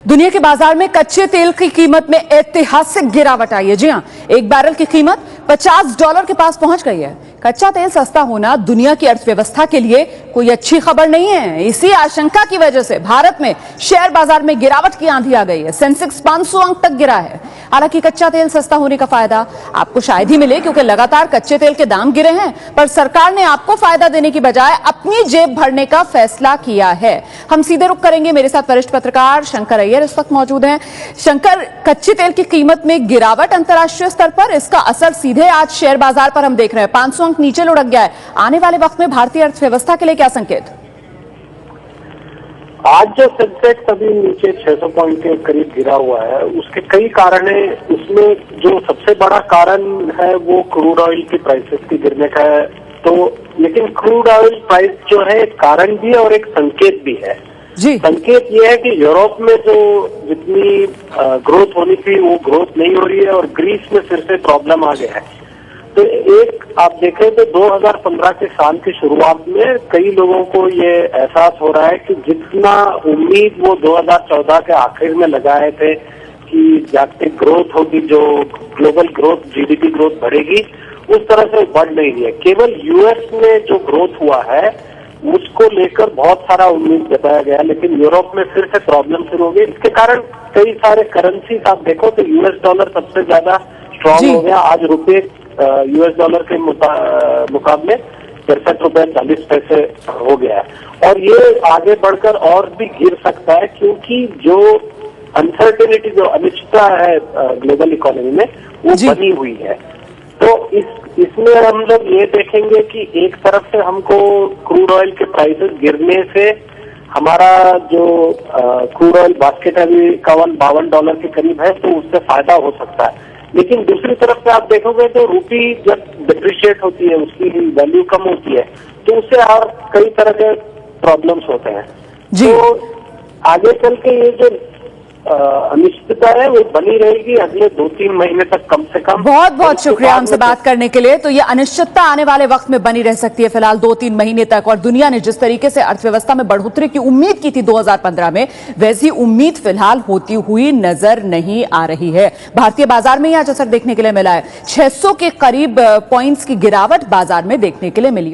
दुनिया के बाजार में कच्चे तेल की कीमत में ऐतिहासिक गिरावट आई है। जी हां, एक बैरल की कीमत $50 के पास पहुंच गई है। कच्चा तेल सस्ता होना दुनिया की अर्थव्यवस्था के लिए कोई अच्छी खबर नहीं है। इसी आशंका की वजह से भारत में शेयर बाजार में गिरावट की आंधी आ गई है। सेंसेक्स 500 अंक तक गिरा है। हालांकि कच्चा तेल सस्ता होने का फायदा आपको शायद ही मिले, क्योंकि लगातार कच्चे तेल के दाम गिरे हैं, पर सरकार ने आपको फायदा देने की बजाय अपनी जेब भरने का फैसला किया है। हम सीधे रुख करेंगे, मेरे साथ वरिष्ठ पत्रकार शंकर अय्यर इस वक्त मौजूद हैं। शंकर, कच्चे तेल की कीमत में गिरावट अंतर्राष्ट्रीय स्तर पर, इसका असर सीधे आज शेयर बाजार पर हम देख रहे हैं। 500 अंक नीचे लुढ़क गया है। आने वाले वक्त में भारतीय अर्थव्यवस्था के लिए क्या संकेत? आज जो सेंसेक्स अभी नीचे 600 पॉइंट के करीब गिरा हुआ है, उसके कई कारण है। उसमें जो सबसे बड़ा कारण है वो क्रूड ऑयल की प्राइसेस की गिरने का है। तो लेकिन क्रूड ऑयल प्राइस जो है एक कारण भी है और एक संकेत भी है। जी। संकेत ये है कि यूरोप में जो जितनी ग्रोथ होनी थी वो ग्रोथ नहीं हो रही है और ग्रीस में फिर से प्रॉब्लम आ गया है। तो एक आप देखें तो 2015 के साल की शुरुआत में कई लोगों को ये एहसास हो रहा है कि जितना उम्मीद वो 2014 के आखिर में लगाए थे कि जागतिक ग्रोथ होगी, जो ग्लोबल ग्रोथ जीडीपी ग्रोथ बढ़ेगी, उस तरह से बढ़ नहीं रही है। केवल यूएस में जो ग्रोथ हुआ है उसको लेकर बहुत सारा उम्मीद जताया गया, लेकिन यूरोप में फिर से प्रॉब्लम शुरू हो गई। इसके कारण कई सारे करेंसीज आप देखो तो यूएस डॉलर सबसे ज्यादा स्ट्रांग हो गया। आज रुपये यूएस डॉलर के मुकाबले 63 रुपए 40 पैसे हो गया है और ये आगे बढ़कर और भी गिर सकता है, क्योंकि जो अनसर्टेनिटी, जो अनिश्चितता है ग्लोबल इकोनॉमी में, वो बनी हुई है। तो इसमें हम लोग ये देखेंगे कि एक तरफ से हमको क्रूड ऑयल के प्राइसेस गिरने से हमारा जो क्रूड ऑयल बास्केट अभी $52 के करीब है, तो उससे फायदा हो सकता है। लेकिन दूसरी तरफ से आप देखोगे तो रूपी जब डिप्रिशिएट होती है, उसकी वैल्यू कम होती है, तो उससे और कई तरह के प्रॉब्लम्स होते हैं। तो आगे चल के ये जो अनिश्चितता है वो बनी रहेगी अगले 2-3 महीने तक कम से कम। बहुत बहुत शुक्रिया हमसे बात करने के लिए। तो ये अनिश्चितता आने वाले वक्त में बनी रह सकती है, फिलहाल 2-3 महीने तक। और दुनिया ने जिस तरीके से अर्थव्यवस्था में बढ़ोतरी की उम्मीद की थी 2015 में, वैसी उम्मीद फिलहाल होती हुई नजर नहीं आ रही है। भारतीय बाजार में ही आज असर देखने के लिए मिला है। 600 के करीब पॉइंट्स की गिरावट बाजार में देखने के लिए मिली।